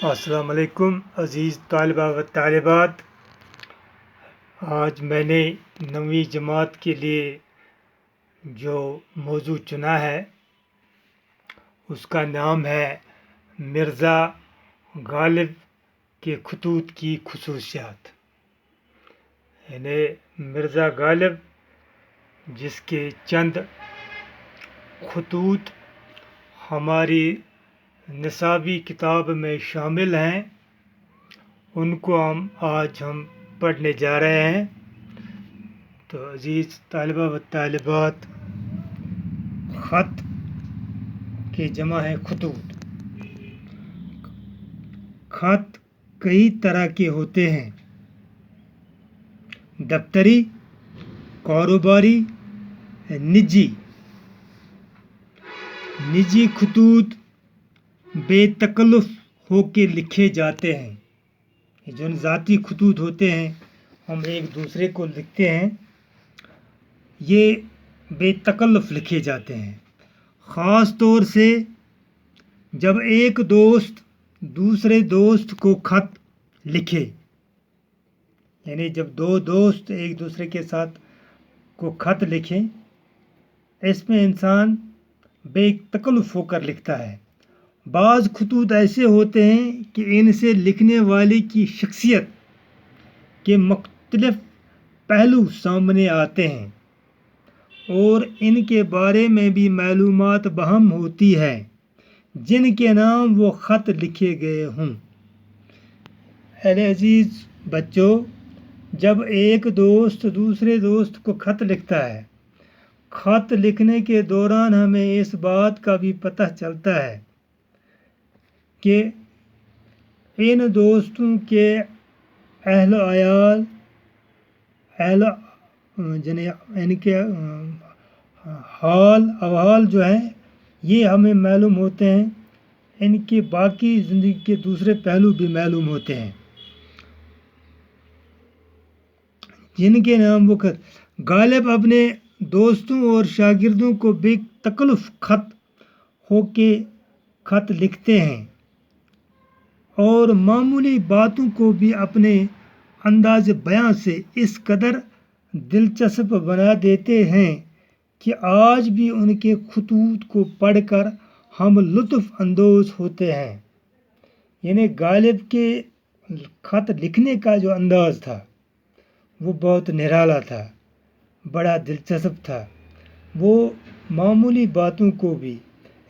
السلام علیکم عزیز طالبہ و طالبات. آج میں نے 9ویں جماعت کے لیے جو موضوع چنا ہے اس کا نام ہے مرزا غالب کے خطوط کی خصوصیات. یعنی مرزا غالب جس کے چند خطوط ہماری نصابی کتاب میں شامل ہیں ان کو آج ہم پڑھنے جا رہے ہیں. تو عزیز طالبہ و طالبات، خط کی جمع ہے خطوط. خط کئی طرح کے ہوتے ہیں: دفتری، کاروباری، نجی. نجی خطوط بے تکلف ہو کے لکھے جاتے ہیں. جو ذاتی خطوط ہوتے ہیں ہم ایک دوسرے کو لکھتے ہیں، یہ بے تکلف لکھے جاتے ہیں. خاص طور سے جب ایک دوست دوسرے دوست کو خط لکھے، یعنی جب دو دوست ایک دوسرے کے ساتھ کو خط لکھیں، اس میں انسان بے تکلف ہو کر لکھتا ہے. بعض خطوط ایسے ہوتے ہیں کہ ان سے لکھنے والے کی شخصیت کے مختلف پہلو سامنے آتے ہیں اور ان کے بارے میں بھی معلومات بہم ہوتی ہے جن کے نام وہ خط لکھے گئے ہوں. اے عزیز بچوں، جب ایک دوست دوسرے دوست کو خط لکھتا ہے، خط لکھنے کے دوران ہمیں اس بات کا بھی پتہ چلتا ہے کہ ان دوستوں کے اہل و عیال، ان کے حال احوال جو ہیں یہ ہمیں معلوم ہوتے ہیں. ان کے باقی زندگی کے دوسرے پہلو بھی معلوم ہوتے ہیں جن کے نام وہ غالب اپنے دوستوں اور شاگردوں کو بے تکلف خط ہو کے خط لکھتے ہیں اور معمولی باتوں کو بھی اپنے انداز بیان سے اس قدر دلچسپ بنا دیتے ہیں کہ آج بھی ان کے خطوط کو پڑھ کر ہم لطف اندوز ہوتے ہیں. یعنی غالب کے خط لکھنے کا جو انداز تھا وہ بہت نرالا تھا، بڑا دلچسپ تھا. وہ معمولی باتوں کو بھی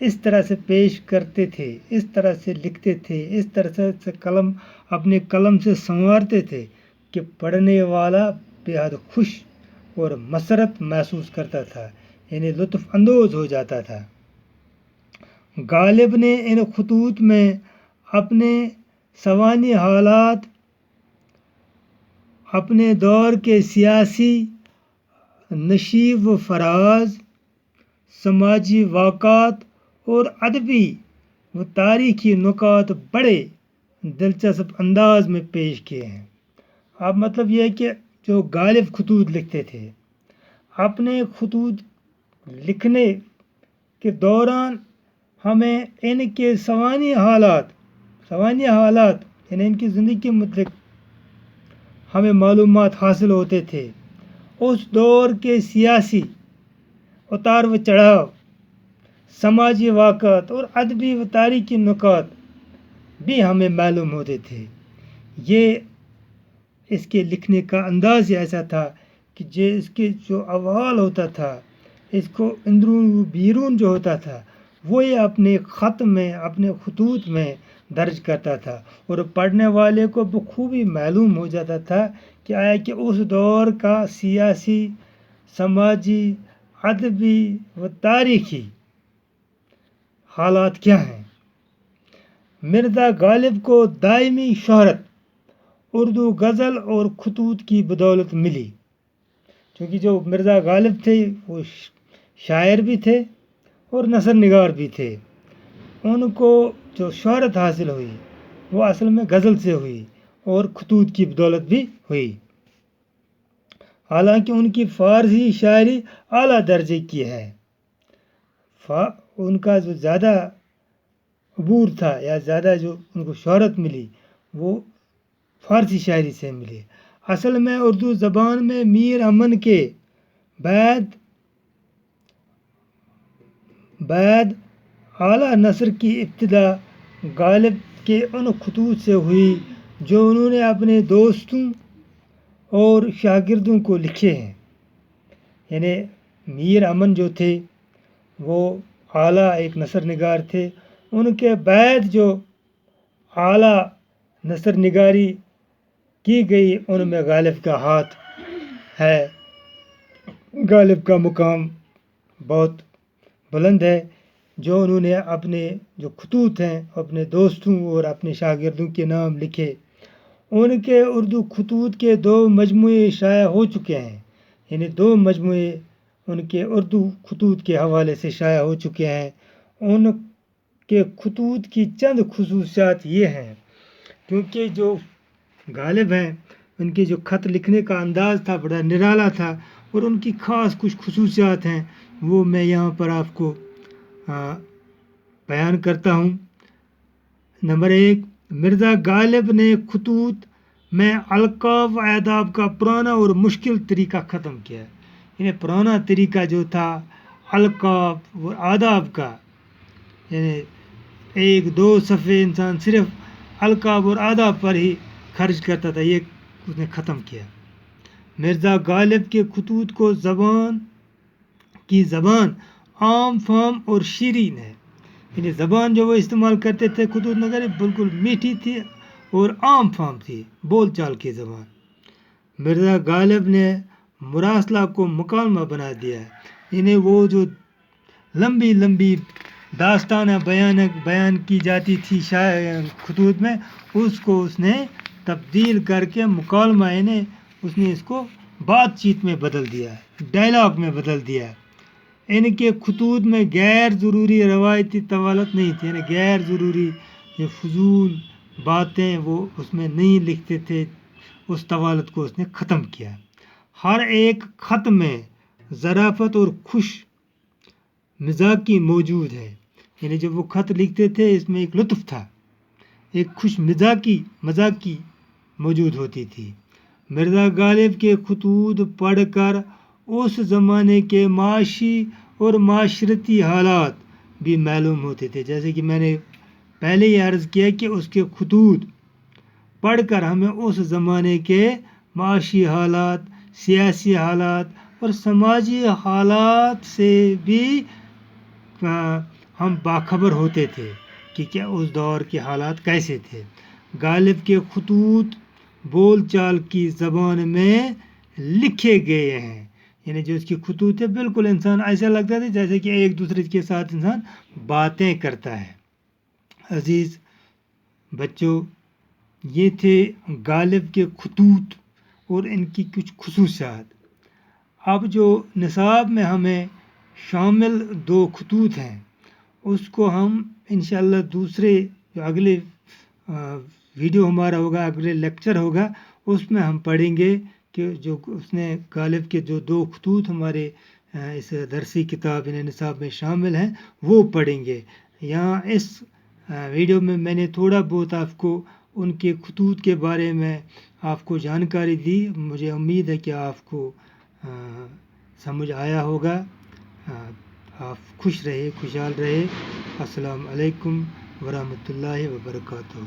اس طرح سے پیش کرتے تھے، اس طرح سے لکھتے تھے، اس طرح سے اپنے قلم سے سنوارتے تھے کہ پڑھنے والا بہت خوش اور مسرت محسوس کرتا تھا، یعنی لطف اندوز ہو جاتا تھا. غالب نے ان خطوط میں اپنے سوانح حالات، اپنے دور کے سیاسی نشیب و فراز، سماجی واقعات اور ادبی و تاریخی نکات بڑے دلچسپ انداز میں پیش کیے ہیں. اب مطلب یہ ہے کہ جو غالب خطوط لکھتے تھے، اپنے خطوط لکھنے کے دوران ہمیں ان کے سوانح حالات یعنی ان کی زندگی کے متعلق ہمیں معلومات حاصل ہوتے تھے. اس دور کے سیاسی اتار و چڑھاؤ، سماجی واقعات اور ادبی و تاریخی نکات بھی ہمیں معلوم ہوتے تھے. یہ اس کے لکھنے کا انداز ہی ایسا تھا کہ اس کے جو احوال ہوتا تھا، اس کو اندرون و بیرون جو ہوتا تھا وہ یہ اپنے خط میں، اپنے خطوط میں درج کرتا تھا اور پڑھنے والے کو بخوبی معلوم ہو جاتا تھا کہ اس دور کا سیاسی، سماجی، ادبی و تاریخی حالات کیا ہیں. مرزا غالب کو دائمی شہرت اردو غزل اور خطوط کی بدولت ملی. کیونکہ جو مرزا غالب تھے وہ شاعر بھی تھے اور نثر نگار بھی تھے. ان کو جو شہرت حاصل ہوئی وہ اصل میں غزل سے ہوئی اور خطوط کی بدولت بھی ہوئی. حالانکہ ان کی فارسی شاعری اعلیٰ درجے کی ہے، ان کا جو زیادہ عبور تھا یا زیادہ جو ان کو شہرت ملی وہ فارسی شاعری سے ملی. اصل میں اردو زبان میں میر امن کے بعد اعلیٰ نثر کی ابتدا غالب کے ان خطوط سے ہوئی جو انہوں نے اپنے دوستوں اور شاگردوں کو لکھے ہیں. یعنی میر امن جو تھے وہ اعلیٰ ایک نثر نگار تھے. ان کے بعد جو اعلیٰ نثر نگاری کی گئی ان میں غالب کا ہاتھ ہے. غالب کا مقام بہت بلند ہے جو انہوں نے اپنے جو خطوط ہیں اپنے دوستوں اور اپنے شاگردوں کے نام لکھے. ان کے اردو خطوط کے 2 مجموعے شائع ہو چکے ہیں. یعنی 2 مجموعے ان کے اردو خطوط کے حوالے سے شائع ہو چکے ہیں. ان کے خطوط کی چند خصوصیات یہ ہیں کیونکہ جو غالب ہیں ان کے جو خط لکھنے کا انداز تھا بڑا نرالا تھا اور ان کی خاص کچھ خصوصیات ہیں وہ میں یہاں پر آپ کو بیان کرتا ہوں. نمبر 1، مرزا غالب نے خطوط میں القاب و آداب کا پرانا اور مشکل طریقہ ختم کیا. یعنی پرانا طریقہ جو تھا القاب و آداب کا، یعنی 1-2 صفحے انسان صرف القاب اور آداب پر ہی خرچ کرتا تھا، یہ اس نے ختم کیا. مرزا غالب کے خطوط کو زبان عام فہم اور شیرین ہے. یعنی زبان جو وہ استعمال کرتے تھے خطوط نگاری بالکل میٹھی تھی اور عام فہم تھی، بول چال کی زبان. مرزا غالب نے مراسلہ کو مکالمہ بنا دیا ہے. یعنی وہ جو لمبی لمبی داستانیں بیان کی جاتی تھی خطوط میں، اس کو اس نے تبدیل کر کے مکالمہ، یعنی اس نے اس کو بات چیت میں بدل دیا ہے، ڈائلاگ میں بدل دیا ہے. ان کے خطوط میں غیر ضروری روایتی طوالت نہیں تھی. یعنی غیر ضروری یہ فضول باتیں وہ اس میں نہیں لکھتے تھے. اس طوالت کو اس نے ختم کیا. ہر ایک خط میں ظرافت اور خوش مزاقی موجود ہے. یعنی جب وہ خط لکھتے تھے اس میں ایک لطف تھا، ایک خوش مزاقی موجود ہوتی تھی. مرزا غالب کے خطوط پڑھ کر اس زمانے کے معاشی اور معاشرتی حالات بھی معلوم ہوتے تھے. جیسے کہ میں نے پہلے ہی عرض کیا کہ اس کے خطوط پڑھ کر ہمیں اس زمانے کے معاشی حالات، سیاسی حالات اور سماجی حالات سے بھی ہم باخبر ہوتے تھے کہ کیا اس دور کے حالات کیسے تھے. غالب کے خطوط بول چال کی زبان میں لکھے گئے ہیں. یعنی جو اس کی خطوط ہے بالکل انسان ایسا لگتا تھا جیسے کہ ایک دوسرے کے ساتھ انسان باتیں کرتا ہے. عزیز بچوں، یہ تھے غالب کے خطوط اور ان کی کچھ خصوصیات. اب جو نصاب میں ہمیں شامل 2 خطوط ہیں اس کو ہم انشاءاللہ دوسرے جو اگلے ویڈیو ہمارا ہوگا، اگلے لیکچر ہوگا، اس میں ہم پڑھیں گے کہ جو اس نے غالب کے جو 2 خطوط ہمارے اس درسی کتاب نصاب میں شامل ہیں وہ پڑھیں گے. یہاں اس ویڈیو میں نے تھوڑا بہت آپ کو ان کے خطوط کے بارے میں آپ کو جانکاری دی. مجھے امید ہے کہ آپ کو سمجھ آیا ہوگا. آپ خوش رہے، خوشحال رہے. السلام علیکم ورحمۃ اللہ وبرکاتہ.